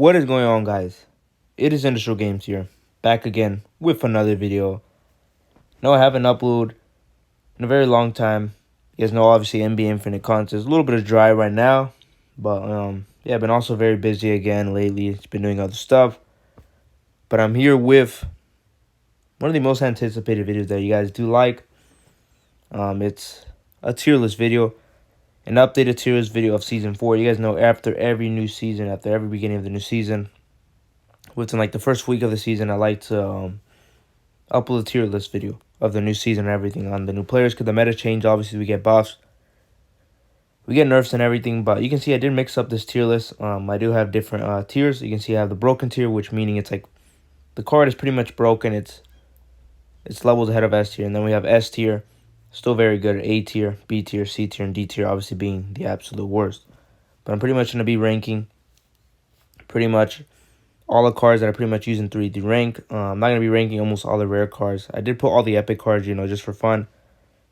What is going on, guys? It is Industrial Games here, back again with another video. No, I haven't uploaded in a very long time. You guys know, obviously, NBA Infinite content is a little bit of dry right now, but yeah, I've been also very busy again lately. It's been doing other stuff, but I'm here with one of the most anticipated videos that you guys do like. It's a tier list video, an updated tier list video of season 4. You guys know, after every new season, after every beginning of the new season, within like the first week of the season, I like to upload a tier list video of the new season and everything on the new players, because the meta change. Obviously, we get buffs, we get nerfs and everything. But you can see I did mix up this tier list. I do have different tiers. You can see I have the broken tier, which meaning it's like the card is pretty much broken. It's levels ahead of S tier, and then we have S tier, still very good. A tier, B tier, C tier, and D tier, obviously being the absolute worst. But I'm pretty much gonna be ranking pretty much all the cards that are pretty much using 3D rank. I'm not going to be ranking almost all the rare cards. I did put all the epic cards, just for fun,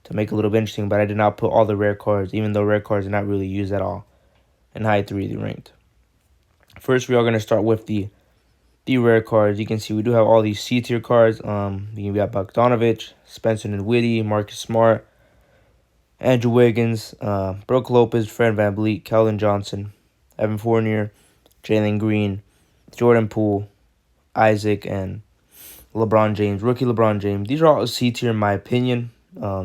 to make it a little bit interesting, but I did not put all the rare cards, even though rare cards are not really used at all in high 3D ranked. First, we are going to start with the rare cards. You can see we do have all these C tier cards. We got Bogdanovich, Spencer Dinwiddie, Marcus Smart, Andrew Wiggins, Brook Lopez, Fred VanVleet, Keldon Johnson, Evan Fournier, Jalen Green, Jordan Poole, Isaac, and LeBron James, rookie LeBron James. These are all C tier in my opinion,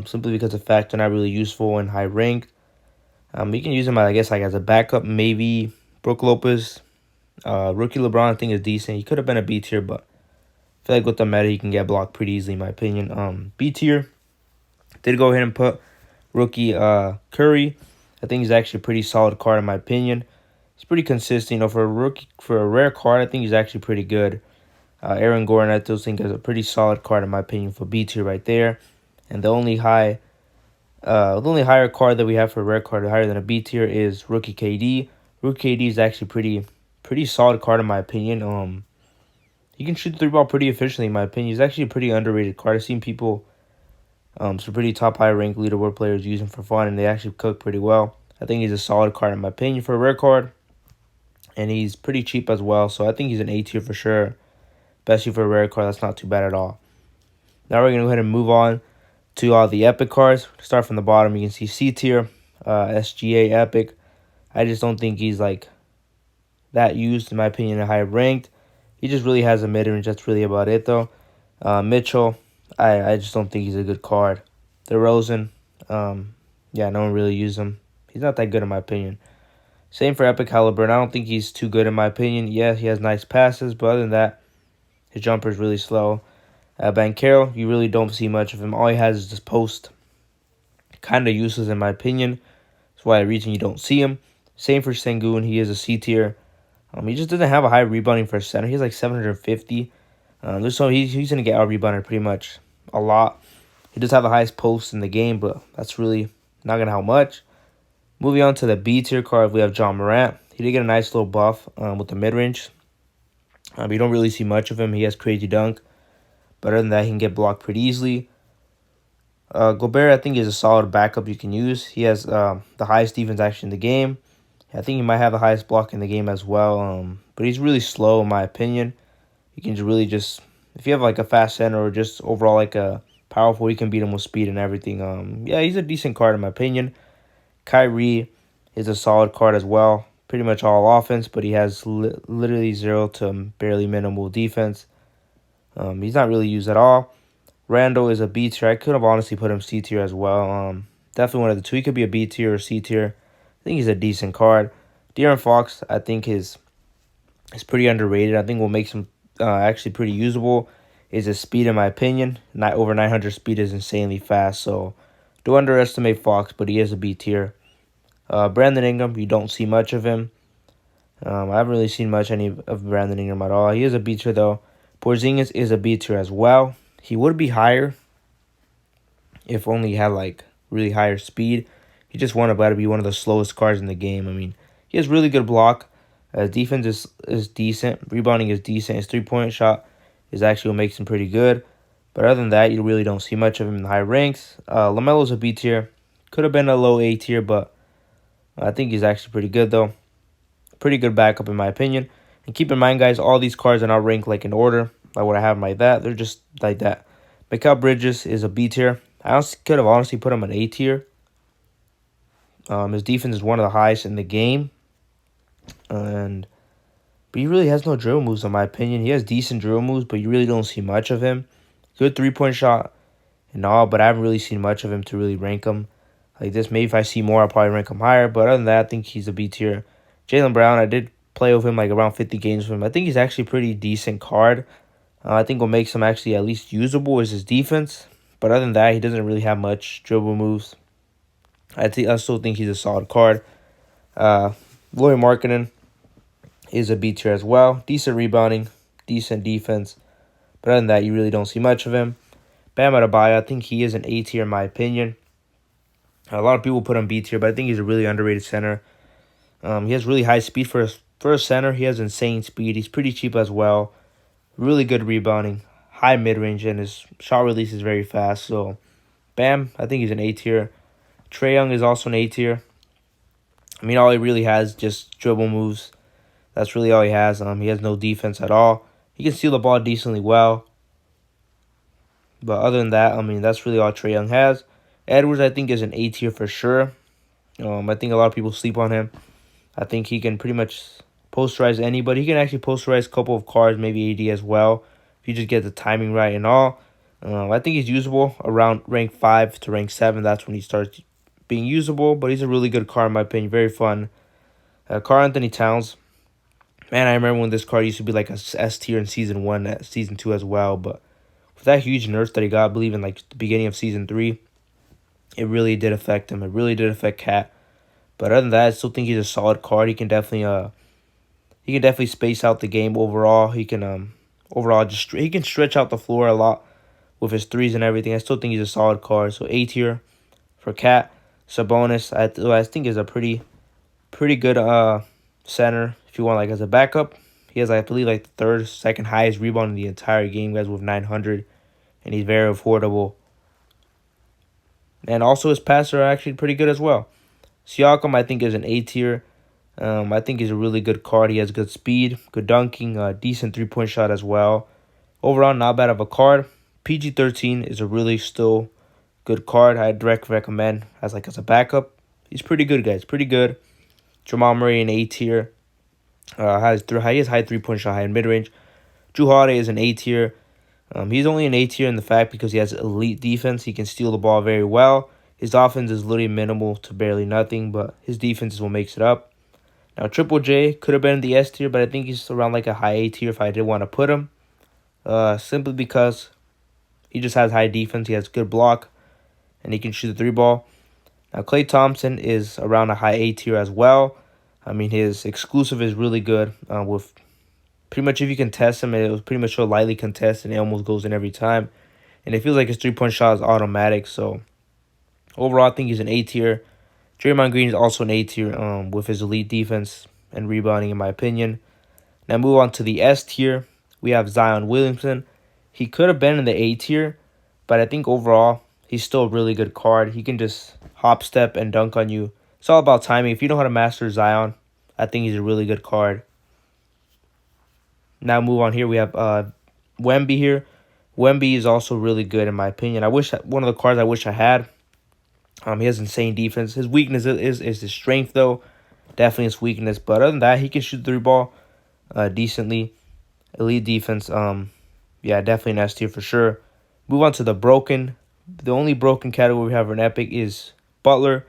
simply because of the fact they're not really useful in high ranked. You can use them, I guess, like as a backup, maybe. Brook Lopez, rookie LeBron, I think is decent. He could have been a B tier, but I feel like with the meta, he can get blocked pretty easily, in my opinion. B tier, did go ahead and put rookie Curry. I think he's actually a pretty solid card, in my opinion. He's pretty consistent, for a rookie, for a rare card. I think he's actually pretty good. Aaron Gordon, I still think is a pretty solid card, in my opinion, for B tier right there. And the only higher card that we have for a rare card higher than a B tier is rookie KD. Rookie KD is actually pretty solid card, in my opinion. He can shoot the 3-ball pretty efficiently, in my opinion. He's actually a pretty underrated card. I've seen people, some pretty top high ranked leaderboard players use him for fun, and they actually cook pretty well. I think he's a solid card, in my opinion, for a rare card. And he's pretty cheap as well, so I think he's an A tier for sure. Especially for a rare card, that's not too bad at all. Now we're going to go ahead and move on to all the epic cards. Start from the bottom. You can see C tier, SGA epic. I just don't think he's like that used, in my opinion, in high ranked. He just really has a mid-range. That's really about it, though. Mitchell, I just don't think he's a good card. DeRozan, yeah, no one really used him. He's not that good, in my opinion. Same for Epic Haliburton. I don't think he's too good, in my opinion. Yeah, he has nice passes, but other than that, his jumper is really slow. Banchero, you really don't see much of him. All he has is this post. Kind of useless, in my opinion. That's why the reason you don't see him. Same for Sengun. He is a C tier. He just doesn't have a high rebounding for a center. He's like 750. So he's going to get out-rebounded pretty much a lot. He does have the highest post in the game, but that's really not going to help much. Moving on to the B tier card, we have John Morant. He did get a nice little buff with the mid-range. You don't really see much of him. He has crazy dunk. But other than that, he can get blocked pretty easily. Gobert, I think, is a solid backup you can use. He has the highest defense actually in the game. I think he might have the highest block in the game as well. But he's really slow, in my opinion. You can really just, if you have like a fast center or just overall like a powerful, you can beat him with speed and everything. Yeah, he's a decent card, in my opinion. Kyrie is a solid card as well. Pretty much all offense, but he has literally 0 to barely minimal defense. He's not really used at all. Randall is a B tier. I could have honestly put him C tier as well. Definitely one of the two. He could be a B tier or C tier. I think he's a decent card. De'Aaron Fox, I think is pretty underrated. I think what makes him actually pretty usable is his speed, in my opinion. Not over 900 speed is insanely fast, so don't underestimate Fox, but he is a B tier. Brandon Ingram, you don't see much of him. I haven't really seen much of Brandon Ingram at all. He is a B tier, though. Porzingis is a B tier as well. He would be higher if only he had like really higher speed. He just wanted to be one of the slowest cards in the game. I mean, he has really good block. Defense is decent. Rebounding is decent. His three-point shot is actually what makes him pretty good. But other than that, you really don't see much of him in the high ranks. LaMelo's a B tier. Could have been a low A tier, but I think he's actually pretty good, though. Pretty good backup, in my opinion. And keep in mind, guys, all these cards are not ranked like in order, like what I have them like that. They're just like that. Mikal Bridges is a B tier. I could have honestly put him an A tier. His defense is one of the highest in the game. But he really has no drill moves, in my opinion. He has decent drill moves, but you really don't see much of him. Good three-point shot and all, but I haven't really seen much of him to really rank him like this. Maybe if I see more, I'll probably rank him higher. But other than that, I think he's a B tier. Jaylen Brown, I did play with him like around 50 games with him. I think he's actually a pretty decent card. I think what makes him actually at least usable is his defense. But other than that, he doesn't really have much dribble moves. I still think he's a solid card. Lauri Markkanen is a B tier as well. Decent rebounding, decent defense. But other than that, you really don't see much of him. Bam Adebayo, I think he is an A tier in my opinion. A lot of people put him B tier, but I think he's a really underrated center. He has really high speed for a center. He has insane speed. He's pretty cheap as well. Really good rebounding, high mid-range, and his shot release is very fast. So, Bam, I think he's an A tier. Trae Young is also an A tier. I mean, all he really has just dribble moves. That's really all he has. He has no defense at all. He can steal the ball decently well. But other than that, I mean, that's really all Trae Young has. Edwards, I think, is an A tier for sure. I think a lot of people sleep on him. I think he can pretty much posterize anybody. He can actually posterize a couple of cards, maybe AD as well, if you just get the timing right and all. I think he's usable around rank 5 to rank 7. That's when he starts being usable, but he's a really good card in my opinion. Very fun. Karl-Anthony Towns. Man, I remember when this card used to be like a S tier in Season 1, Season 2 as well, but with that huge nerf that he got, I believe in like the beginning of Season 3, it really did affect him. It really did affect Cat. But other than that, I still think he's a solid card. He can definitely space out the game overall. He can he can stretch out the floor a lot with his threes and everything. I still think he's a solid card. So A tier for Cat. Sabonis, I think is a pretty good center if you want like as a backup. He has I believe like the second highest rebound in the entire game, guys, with 900, and he's very affordable. And also his passes are actually pretty good as well. Siakam, I think, is an A tier. I think he's a really good card. He has good speed, good dunking, decent three-point shot as well. Overall, not bad of a card. PG-13 is a really still good card. I direct recommend as a backup. He's pretty good, guys. Pretty good. Jamal Murray an A tier. He has high three-point shot, high in mid-range. Jrue Holiday is an A tier. He's only an A tier in the fact because he has elite defense. He can steal the ball very well. His offense is literally minimal to barely nothing, but his defense is what makes it up. Now, Triple J could have been in the S tier, but I think he's around like a high A tier if I did want to put him. Simply because he just has high defense. He has good block, and he can shoot the three ball. Now, Klay Thompson is around a high A tier as well. I mean, his exclusive is really good. With pretty much if you can test him, it was pretty much so lightly contested, and it almost goes in every time. And it feels like his three-point shot is automatic. So, overall, I think he's an A tier. Draymond Green is also an A tier with his elite defense and rebounding, in my opinion. Now, move on to the S tier. We have Zion Williamson. He could have been in the A tier, but I think overall, he's still a really good card. He can just hop, step, and dunk on you. It's all about timing. If you know how to master Zion, I think he's a really good card. Now, move on here. We have Wemby here. Wemby is also really good, in my opinion. One of the cards I wish I had. He has insane defense. His weakness is his strength, though. Definitely his weakness. But other than that, he can shoot the three ball decently. Elite defense. Yeah, definitely an S tier for sure. Move on to the broken. The only broken category we have in Epic is Butler.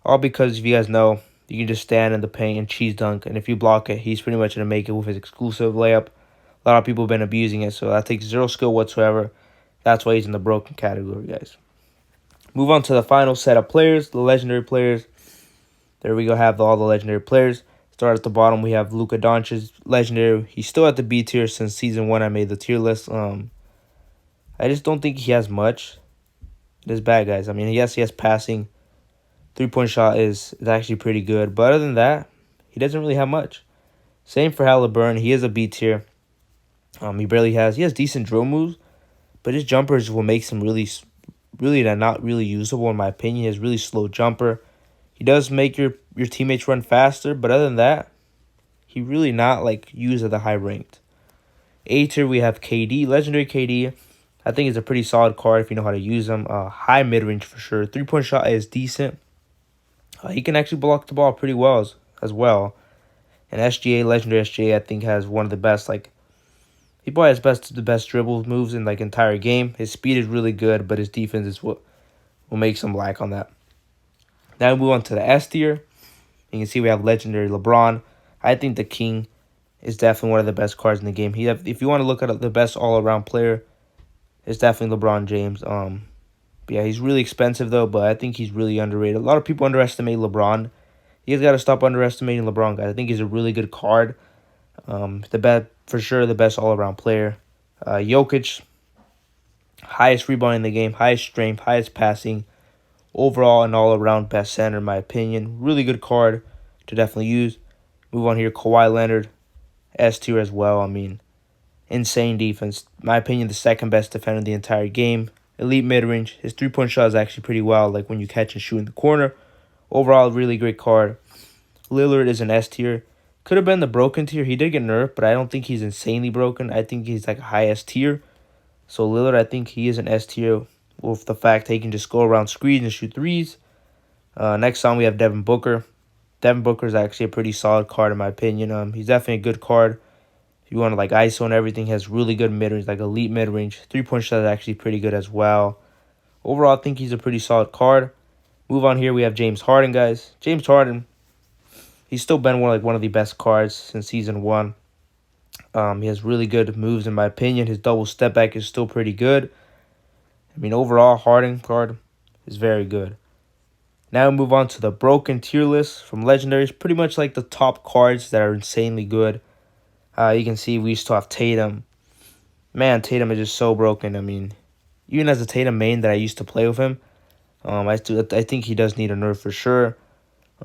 All because, if you guys know, you can just stand in the paint and cheese dunk. And if you block it, he's pretty much going to make it with his exclusive layup. A lot of people have been abusing it, so that takes zero skill whatsoever. That's why he's in the broken category, guys. Move on to the final set of players, the legendary players. There we go, have all the legendary players. Start at the bottom, we have Luka Doncic, legendary. He's still at the B tier since Season 1 I made the tier list. I just don't think he has much. It is bad, guys. I mean, yes, he has passing. Three-point shot is actually pretty good. But other than that, he doesn't really have much. Same for Halliburton. He is a B tier. He has decent drill moves, but his jumper is what makes him really not really usable, in my opinion. He has really slow jumper. He does make your teammates run faster, but other than that, he really not like used at the high ranked. A tier we have KD, legendary KD. I think it's a pretty solid card if you know how to use them. High mid range for sure. 3-point shot is decent. He can actually block the ball pretty well as well. And SGA, legendary SGA, I think has one of the best he probably has the best dribble moves in like entire game. His speed is really good, but his defense is what makes him lack on that. Now we move on to the S tier. You can see we have legendary LeBron. I think the King is definitely one of the best cards in the game. If you want to look at the best all-around player, it's definitely LeBron James. Yeah, he's really expensive though, but I think he's really underrated. A lot of people underestimate LeBron. You guys got to stop underestimating LeBron, guys. I think he's a really good card. For sure, the best all-around player. Jokic, highest rebound in the game, highest strength, highest passing. Overall, an all-around best center, in my opinion. Really good card to definitely use. Move on here, Kawhi Leonard, S tier as well. I mean, insane defense. In my opinion, the second best defender in the entire game. Elite mid-range. His 3-point shot is actually pretty wild, like when you catch and shoot in the corner. Overall, really great card. Lillard is an S tier. Could have been the broken tier. He did get nerfed, but I don't think he's insanely broken. I think he's like a high S tier. So Lillard, I think he is an S tier with the fact that he can just go around screens and shoot threes. Next on, we have Devin Booker. Devin Booker is actually a pretty solid card in my opinion. He's definitely a good card. If you want to like ISO and everything, he has really good mid-range, like elite mid-range. 3-point shot is actually pretty good as well. Overall, I think he's a pretty solid card. Move on here, we have James Harden, guys. James Harden, he's still been one of the best cards since Season 1. He has really good moves, in my opinion. His double step back is still pretty good. I mean, overall, Harden card is very good. Now we move on to the broken tier list from Legendaries. Pretty much like the top cards that are insanely good. You can see we still have Tatum. Man, Tatum is just so broken. I mean, even as a Tatum main that I used to play with him, I think he does need a nerf for sure.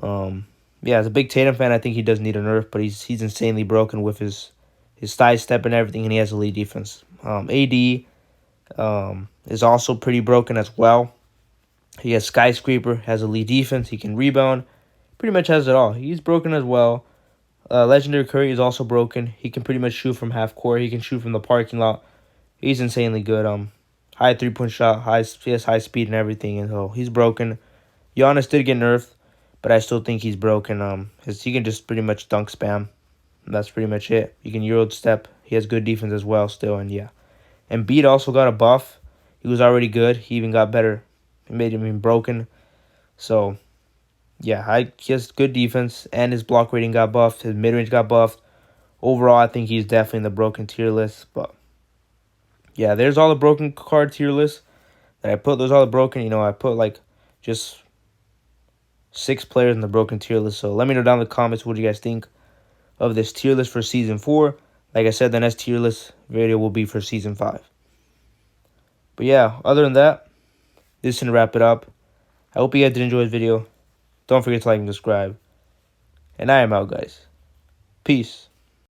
Yeah, as a big Tatum fan, I think he does need a nerf, but he's insanely broken with his side step and everything, and he has elite defense. AD is also pretty broken as well. He has Skyscraper, has elite defense, he can rebound, pretty much has it all. He's broken as well. Legendary Curry is also broken. He can pretty much shoot from half court. He can shoot from the parking lot. He's insanely good. High 3-point shot, he has high speed and everything, and so he's broken. Giannis did get nerfed, but I still think he's broken. He can just pretty much dunk spam. That's pretty much it. He can Euro step. He has good defense as well still, and yeah. Embiid also got a buff. He was already good. He even got better. It made him even broken. So, yeah, he has good defense, and his block rating got buffed. His mid-range got buffed. Overall, I think he's definitely in the broken tier list. But, yeah, there's all the broken card tier list that I put. Those are all the broken. I put, like, just 6 players in the broken tier list. So, let me know down in the comments what you guys think of this tier list for Season 4. Like I said, the next tier list video will be for Season 5. But, yeah, other than that, this is going to wrap it up. I hope you guys did enjoy this video. Don't forget to like and subscribe. And I am out, guys. Peace.